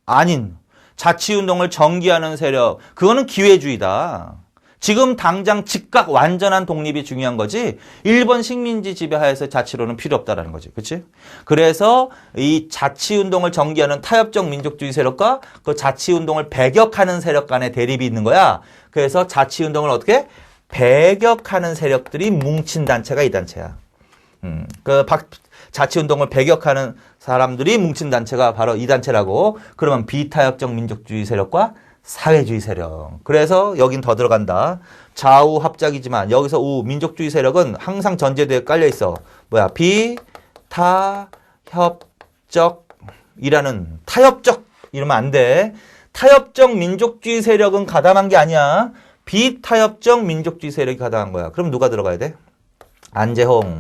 아닌 자치운동을 전개하는 세력. 그거는 기회주의다. 지금 당장 즉각 완전한 독립이 중요한 거지 일본 식민지 지배하에서 자치로는 필요 없다라는 거지. 그렇지? 그래서 이 자치운동을 전개하는 타협적 민족주의 세력과 그 자치운동을 배격하는 세력 간의 대립이 있는 거야. 그래서 자치운동을 어떻게? 배격하는 세력들이 뭉친 단체가 이 단체야. 자치운동을 배격하는 사람들이 뭉친 단체가 바로 이 단체라고. 그러면 비타협적 민족주의 세력과 사회주의 세력. 그래서 여긴 더 들어간다. 좌우 합작이지만 여기서 우 민족주의 세력은 항상 전제도에 깔려 있어. 뭐야? 비타협적이라는 타협적 이러면 안 돼. 타협적 민족주의 세력은 가담한 게 아니야. 비타협적 민족주의 세력이 가담한 거야. 그럼 누가 들어가야 돼? 안재홍,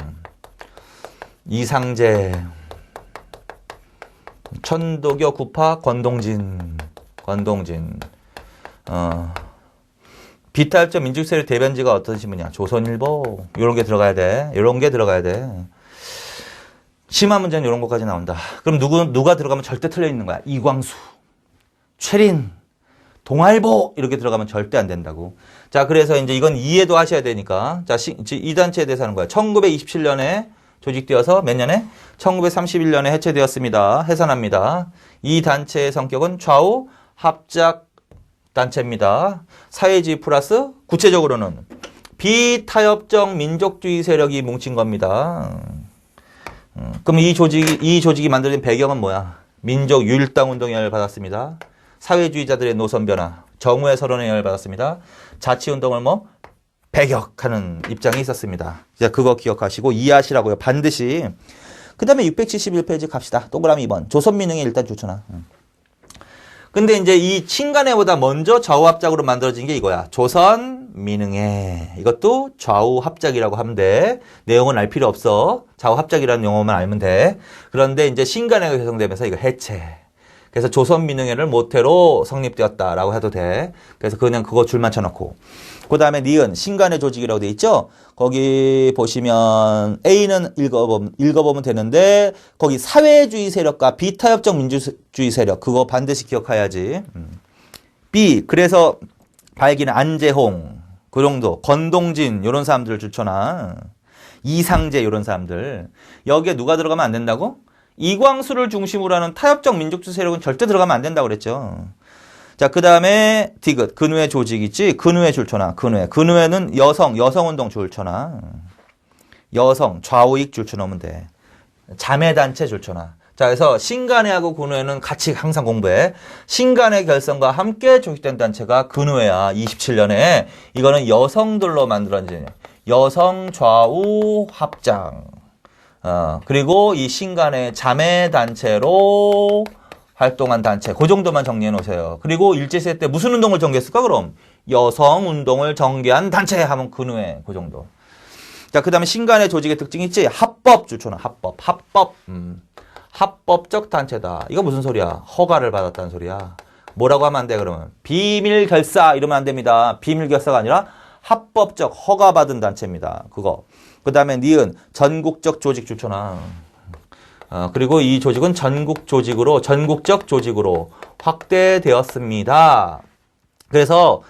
이상재, 천도교 구파 권동진. 비타협적 민족주의 세력 대변지가 어떤 신문이야? 조선일보. 이런 게 들어가야 돼. 이런 게 들어가야 돼. 심화 문제는 이런 것까지 나온다. 그럼 누가 들어가면 절대 틀려 있는 거야? 이광수, 최린, 동아일보 이렇게 들어가면 절대 안 된다고. 자, 그래서 이제 이건 이해도 하셔야 되니까. 자, 이 단체에 대해서 하는 거야. 1927년에 조직되어서 몇 년에? 1931년에 해체되었습니다. 해산합니다. 이 단체의 성격은 좌우 합작 단체입니다. 사회주의 플러스 구체적으로는 비타협적 민족주의 세력이 뭉친 겁니다. 그럼 이 조직이 만들어진 배경은 뭐야? 민족 율당 운동의 영향을 받았습니다. 사회주의자들의 노선 변화, 정우의 서론의 영향을 받았습니다. 자치 운동을 배격하는 입장이 있었습니다. 이제 그거 기억하시고 이해하시라고요. 반드시. 그 다음에 671페이지 갑시다. 동그라미 2번. 조선민흥회 일단 좋잖아. 근데 이제 이 친간회보다 먼저 좌우합작으로 만들어진 게 이거야. 조선민흥회. 이것도 좌우합작이라고 하면 돼. 내용은 알 필요 없어. 좌우합작이라는 용어만 알면 돼. 그런데 이제 신간회가 결성되면서 이거 해체. 그래서 조선민흥회를 모태로 성립되었다라고 해도 돼. 그래서 그냥 그거 줄만 쳐놓고. 그 다음에 니은, 신간회 조직이라고 돼 있죠? 거기 보시면 A는 읽어보면 되는데 거기 사회주의 세력과 비타협적 민주주의 세력 그거 반드시 기억해야지. B, 그래서 발기는 안재홍, 그 정도, 권동진 이런 사람들을 줄쳐놔. 이상재 이런 사람들. 여기에 누가 들어가면 안 된다고? 이광수를 중심으로 하는 타협적 민족주의 세력은 절대 들어가면 안 된다고 그랬죠. 자, 그 다음에 디귿, 근우회 조직 있지? 근우회 줄쳐놔. 근우회는 여성운동 줄쳐놔. 여성, 좌우익 줄쳐놓으면 돼. 자매단체 줄쳐놔. 자, 그래서 신간회하고 근우회는 같이 항상 공부해. 신간회 결성과 함께 조직된 단체가 근우회야. 27년에. 이거는 여성들로 만들어진 여성 좌우 합장. 그리고 이 신간회 자매단체로 활동한 단체. 그 정도만 정리해 놓으세요. 그리고 일제시대 때 무슨 운동을 전개했을까 그럼? 여성운동을 전개한 단체 하면 근우회. 그 정도. 자, 그 다음에 신간회 조직의 특징이 있지? 합법 줄쳐놔. 합법. 합법적 단체다. 이거 무슨 소리야? 허가를 받았다는 소리야. 뭐라고 하면 안 돼, 그러면? 비밀결사 이러면 안 됩니다. 비밀결사가 아니라 합법적 허가받은 단체입니다. 그거. 그 다음에 니은 전국적 조직 줄쳐놔. 그리고 이 조직은 전국적 조직으로 확대되었습니다. 그래서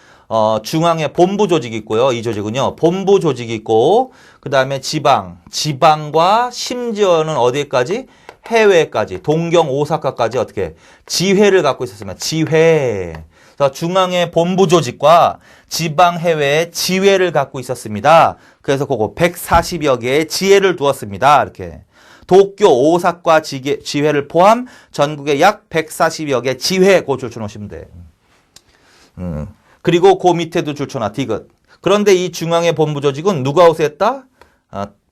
중앙에 본부 조직이 있고요. 이 조직은요. 본부 조직이 있고 그 다음에 지방과 심지어는 어디까지? 해외까지, 동경, 오사카까지 어떻게 지회를 갖고 있었습니다. 지회. 그래서 중앙의 본부 조직과 지방, 해외의 지회를 갖고 있었습니다. 그래서 그거 140여 개의 지회를 두었습니다. 이렇게. 도쿄, 오사카 지회를 포함 전국에 약 140여 개 지회 그 줄쳐놓으시면 돼. 그리고 그 밑에도 줄쳐놔. 디귿. 그런데 이 중앙의 본부 조직은 누가 우세했다?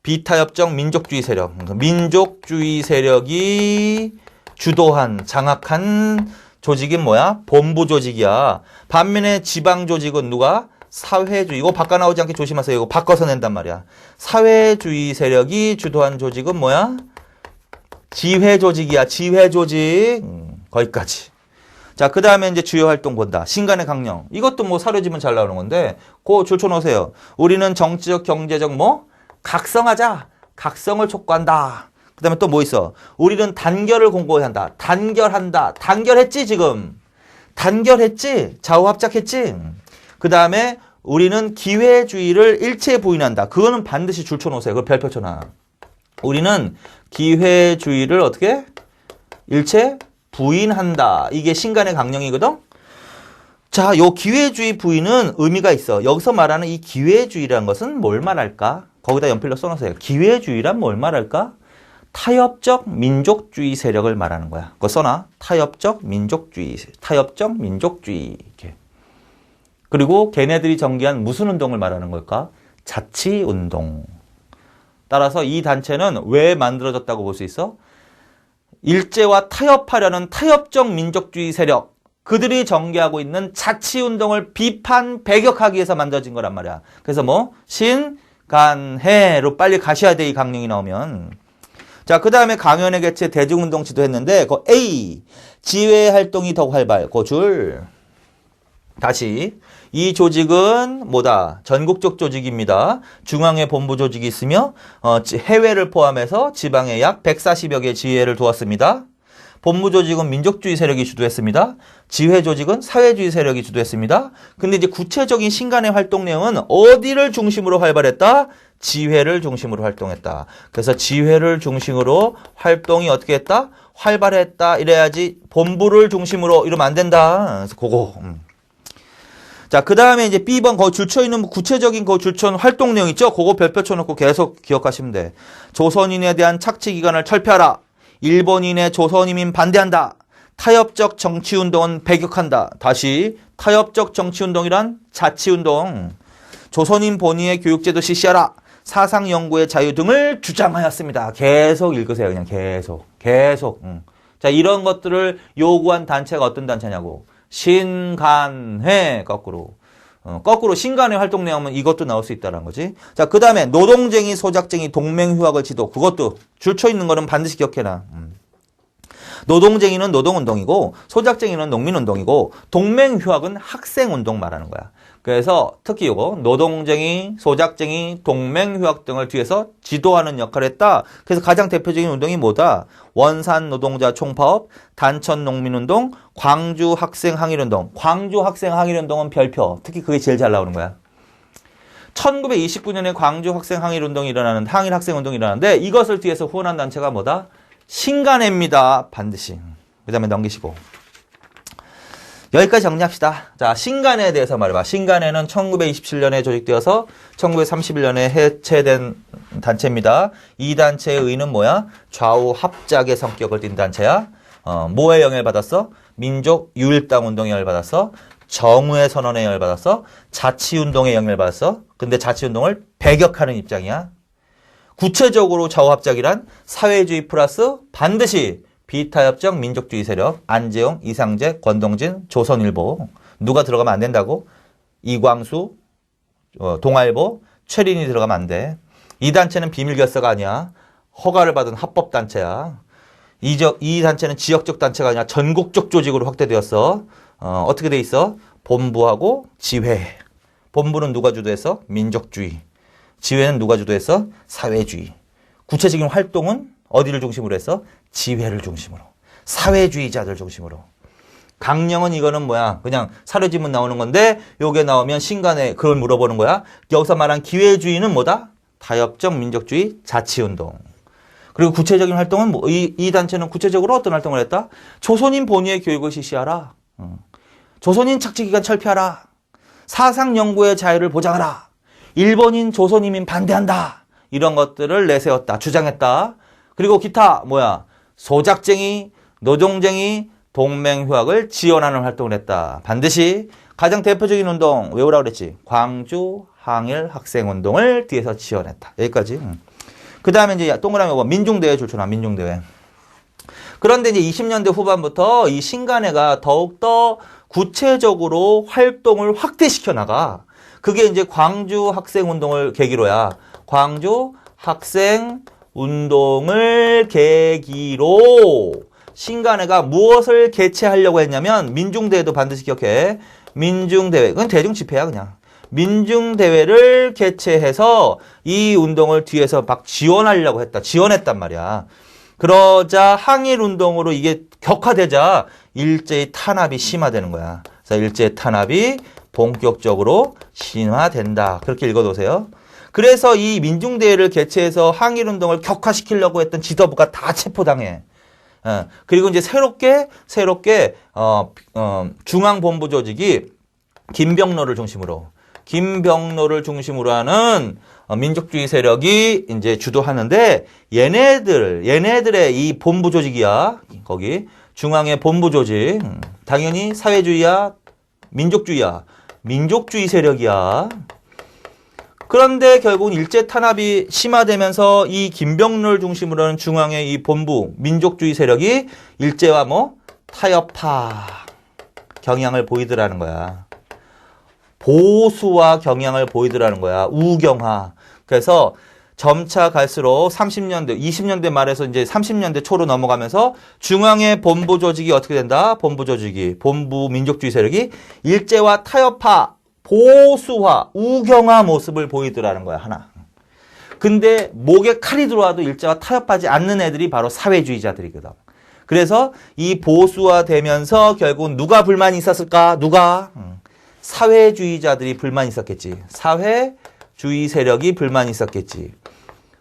비타협적 민족주의 세력. 민족주의 세력이 주도한, 장악한 조직이 뭐야? 본부 조직이야. 반면에 지방 조직은 누가? 사회주의. 이거 바꿔 나오지 않게 조심하세요. 이거 바꿔서 낸단 말이야. 사회주의 세력이 주도한 조직은 뭐야? 지회 조직이야. 지회 조직. 거기까지. 자, 그 다음에 이제 주요 활동 본다. 신간의 강령. 이것도 뭐 사료지면 잘 나오는 건데, 그거 줄쳐놓으세요. 우리는 정치적, 경제적 각성하자. 각성을 촉구한다. 그 다음에 또 뭐 있어? 우리는 단결을 공고한다. 단결한다. 단결했지, 지금. 단결했지? 좌우합작했지? 그 다음에 우리는 기회주의를 일체 부인한다. 그거는 반드시 줄쳐놓으세요. 그거 별표 쳐놔. 우리는 기회주의를 어떻게? 일체 부인한다. 이게 신간의 강령이거든? 자, 요 기회주의 부인은 의미가 있어. 여기서 말하는 이 기회주의라는 것은 뭘 말할까? 거기다 연필로 써놓으세요. 기회주의란 뭘 말할까? 타협적 민족주의 세력을 말하는 거야. 그거 써놔. 타협적 민족주의. 타협적 민족주의. 이렇게. 그리고 걔네들이 전개한 무슨 운동을 말하는 걸까? 자치운동. 따라서 이 단체는 왜 만들어졌다고 볼 수 있어? 일제와 타협하려는 타협적 민족주의 세력, 그들이 전개하고 있는 자치운동을 비판, 배격하기 위해서 만들어진 거란 말이야. 그래서 신, 간, 해로 빨리 가셔야 돼, 이 강령이 나오면. 자, 그 다음에 강연회 개최 대중운동 지도했는데, 그 A, 지회 활동이 더욱 활발. 그 줄. 다시. 이 조직은 뭐다? 전국적 조직입니다. 중앙에 본부 조직이 있으며 해외를 포함해서 지방에 약 140여 개의 지회를 두었습니다. 본부 조직은 민족주의 세력이 주도했습니다. 지회 조직은 사회주의 세력이 주도했습니다. 근데 이제 구체적인 신간의 활동 내용은 어디를 중심으로 활발했다? 지회를 중심으로 활동했다. 그래서 지회를 중심으로 활동이 어떻게 했다? 활발했다. 이래야지 본부를 중심으로 이러면 안 된다. 그래서 그거. 자, 그 다음에 이제 B번 거기 줄쳐있는 구체적인 거 줄쳐놓은 활동 내용 있죠? 그거 별표 쳐놓고 계속 기억하시면 돼. 조선인에 대한 착취기관을 철폐하라. 일본인의 조선이민 반대한다. 타협적 정치운동은 배격한다. 다시 타협적 정치운동이란 자치운동. 조선인 본위의 교육제도 실시하라. 사상연구의 자유 등을 주장하였습니다. 계속 읽으세요. 그냥 계속. 자, 이런 것들을 요구한 단체가 어떤 단체냐고. 신간회 거꾸로 신간회 활동 내용은 이것도 나올 수 있다는 거지. 자, 그 다음에 노동쟁이, 소작쟁이, 동맹휴학을 지도. 그것도 줄쳐 있는 거는 반드시 기억해놔. 노동쟁이는 노동운동이고 소작쟁이는 농민운동이고 동맹휴학은 학생운동 말하는 거야. 그래서 특히 이거 노동쟁이, 소작쟁이, 동맹휴학 등을 뒤에서 지도하는 역할을 했다. 그래서 가장 대표적인 운동이 뭐다? 원산 노동자 총파업, 단천 농민운동, 광주 학생 항일운동. 광주 학생 항일운동은 별표. 특히 그게 제일 잘 나오는 거야. 1929년에 광주 학생 항일운동이 일어나는데, 항일 학생운동이 일어나는데 이것을 뒤에서 후원한 단체가 뭐다? 신간회입니다. 반드시. 그 다음에 넘기시고. 여기까지 정리합시다. 자, 신간회에 대해서 말해봐. 신간회는 1927년에 조직되어서 1931년에 해체된 단체입니다. 이 단체의 의는 뭐야? 좌우 합작의 성격을 띈 단체야. 뭐에 영향을 받았어? 민족 유일당 운동에 영향을 받았어. 정우의 선언에 영향을 받았어. 자치운동에 영향을 받았어. 근데 자치운동을 배격하는 입장이야. 구체적으로 좌우합작이란 사회주의 플러스 반드시 비타협적 민족주의 세력, 안재용, 이상재, 권동진, 조선일보. 누가 들어가면 안 된다고? 이광수, 동아일보, 최린이 들어가면 안 돼. 이 단체는 비밀결사가 아니야. 허가를 받은 합법단체야. 이 단체는 지역적 단체가 아니라 전국적 조직으로 확대되었어. 어떻게 돼 있어? 본부하고 지회. 본부는 누가 주도했어? 민족주의. 지회는 누가 주도했어? 사회주의. 구체적인 활동은 어디를 중심으로 했어? 지회를 중심으로. 사회주의자들 중심으로. 강령은 이거는 뭐야? 그냥 사료지문 나오는 건데 요게 나오면 신간에 그걸 물어보는 거야. 여기서 말한 기회주의는 뭐다? 타협적 민족주의 자치운동. 그리고 구체적인 활동은 이 단체는 구체적으로 어떤 활동을 했다? 조선인 본위의 교육을 실시하라. 조선인 착취기관 철폐하라. 사상연구의 자유를 보장하라. 일본인 조선이민 반대한다. 이런 것들을 내세웠다. 주장했다. 그리고 기타 소작쟁이, 노동쟁이, 동맹휴학을 지원하는 활동을 했다. 반드시 가장 대표적인 운동 외우라고 그랬지. 광주 항일 학생운동을 뒤에서 지원했다. 여기까지. 그 다음에 이제 동그라미 5번 민중대회 줄쳐놔. 민중대회. 그런데 이제 20년대 후반부터 이 신간회가 더욱더 구체적으로 활동을 확대시켜 나가. 그게 이제 광주 학생운동을 계기로야. 광주 학생운동을 계기로 신간회가 무엇을 개최하려고 했냐면 민중대회도 반드시 기억해. 민중대회. 그건 대중집회야 그냥. 민중대회를 개최해서 이 운동을 뒤에서 막 지원하려고 했다. 지원했단 말이야. 그러자 항일운동으로 이게 격화되자 일제의 탄압이 심화되는 거야. 그래서 일제의 탄압이 본격적으로 심화된다. 그렇게 읽어두세요. 그래서 이 민중대회를 개최해서 항일운동을 격화시키려고 했던 지도부가 다 체포당해. 그리고 이제 새롭게 중앙본부 조직이 김병로를 중심으로 하는 민족주의 세력이 이제 주도하는데 얘네들의 이 본부 조직이야. 거기 중앙의 본부 조직. 당연히 사회주의야, 민족주의야. 민족주의 세력이야. 그런데 결국은 일제 탄압이 심화되면서 이 김병로를 중심으로 하는 중앙의 이 본부 민족주의 세력이 일제와 타협파 경향을 보이더라는 거야. 보수화 경향을 보이더라는 거야. 우경화. 그래서 점차 갈수록 30년대, 20년대 말에서 이제 30년대 초로 넘어가면서 중앙의 본부 조직이 어떻게 된다? 본부 민족주의 세력이 일제와 타협파, 보수화, 우경화 모습을 보이더라는 거야, 하나. 근데 목에 칼이 들어와도 일제와 타협하지 않는 애들이 바로 사회주의자들이거든. 그래서 이 보수화되면서 결국 누가 불만이 있었을까? 누가? 사회주의자들이 불만이 있었겠지. 사회주의 세력이 불만이 있었겠지.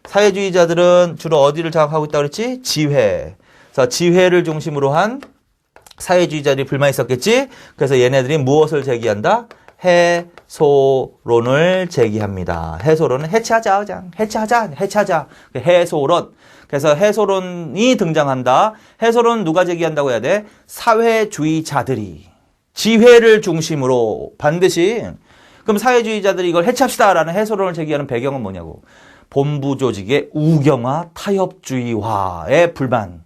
사회주의자들은 주로 어디를 장악하고 있다고 그랬지? 지회. 그래서 지회를 중심으로 한 사회주의자들이 불만이 있었겠지. 그래서 얘네들이 무엇을 제기한다? 해소론을 제기합니다. 해소론은 해체하자. 해소론. 그래서 해소론이 등장한다. 해소론 누가 제기한다고 해야 돼? 사회주의자들이. 지회를 중심으로 반드시. 그럼 사회주의자들이 이걸 해체합시다라는 해소론을 제기하는 배경은 뭐냐고. 본부 조직의 우경화, 타협주의화의 불만.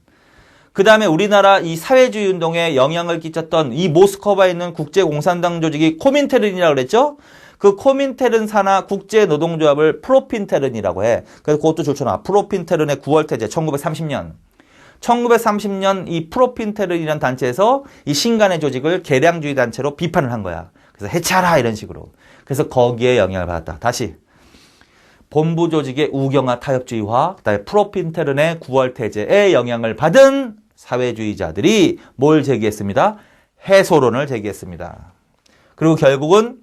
그 다음에 우리나라 이 사회주의 운동에 영향을 끼쳤던 이 모스크바에 있는 국제공산당 조직이 코민테른이라고 그랬죠? 그 코민테른 산하 국제노동조합을 프로핀테른이라고 해. 그래서 그것도 좋잖아. 프로핀테른의 9월 태제 1930년. 1930년 이 프로핀테른이라는 단체에서 이 신간의 조직을 개량주의 단체로 비판을 한 거야. 그래서 해체하라 이런 식으로. 그래서 거기에 영향을 받았다. 다시. 본부 조직의 우경화 타협주의화, 그다음에 프로핀테른의 9월 태제에 영향을 받은 사회주의자들이 뭘 제기했습니다? 해소론을 제기했습니다. 그리고 결국은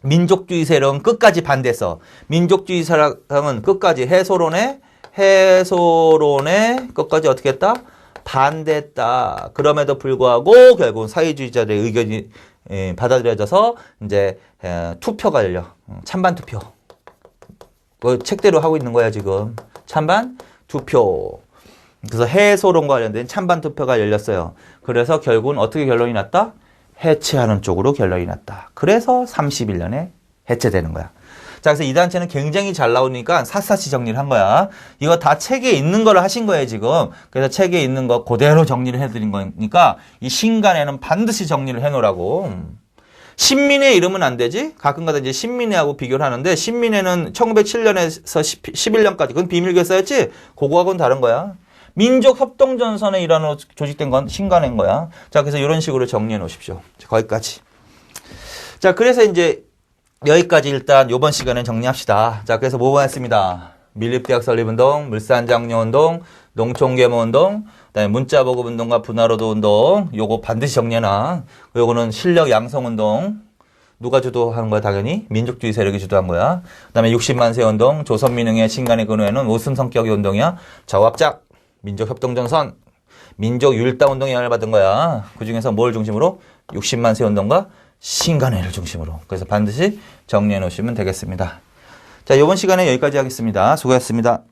민족주의 세력은 끝까지 반대해서 민족주의 세력은 끝까지 해소론에 끝까지 어떻게 했다? 반대했다. 그럼에도 불구하고 결국은 사회주의자들의 의견이 받아들여져서 이제 투표가 열려. 찬반 투표. 그 책대로 하고 있는 거야 지금. 찬반 투표. 그래서 해소론과 관련된 찬반 투표가 열렸어요. 그래서 결국은 어떻게 결론이 났다? 해체하는 쪽으로 결론이 났다. 그래서 31년에 해체되는 거야. 자, 그래서 이 단체는 굉장히 잘 나오니까 샅샅이 정리를 한 거야. 이거 다 책에 있는 걸 하신 거예요, 지금. 그래서 책에 있는 거 그대로 정리를 해드린 거니까 이 신간에는 반드시 정리를 해놓으라고. 신민회 이름은 안 되지? 가끔가다 이제 신민회하고 비교를 하는데 신민회는 1907년에서 11년까지 그건 비밀결사였지? 그거하고는 다른 거야. 민족협동전선에 일하는 조직된 건 신간회인 거야. 자, 그래서 이런 식으로 정리해 놓으십시오. 거기까지. 자, 그래서 이제 여기까지 일단 이번 시간에 정리합시다. 자, 그래서 뭐 했습니다? 밀립대학 설립운동, 물산장려운동, 농촌계모운동, 그다음에 문자보급운동과 분화로도운동. 요거 반드시 정리해놔. 요거는 실력 양성운동. 누가 주도하는 거야? 당연히 민족주의 세력이 주도한 거야. 그다음에 60만 세운동, 조선민흥회 신간의 근원에는 무슨 성격의 운동이야? 좌우합작, 민족협동전선, 민족율당운동에 영향을 받은 거야. 그 중에서 뭘 중심으로? 60만 세운동과 신간회를 중심으로. 그래서 반드시 정리해 놓으시면 되겠습니다. 자, 이번 시간에 여기까지 하겠습니다. 수고하셨습니다.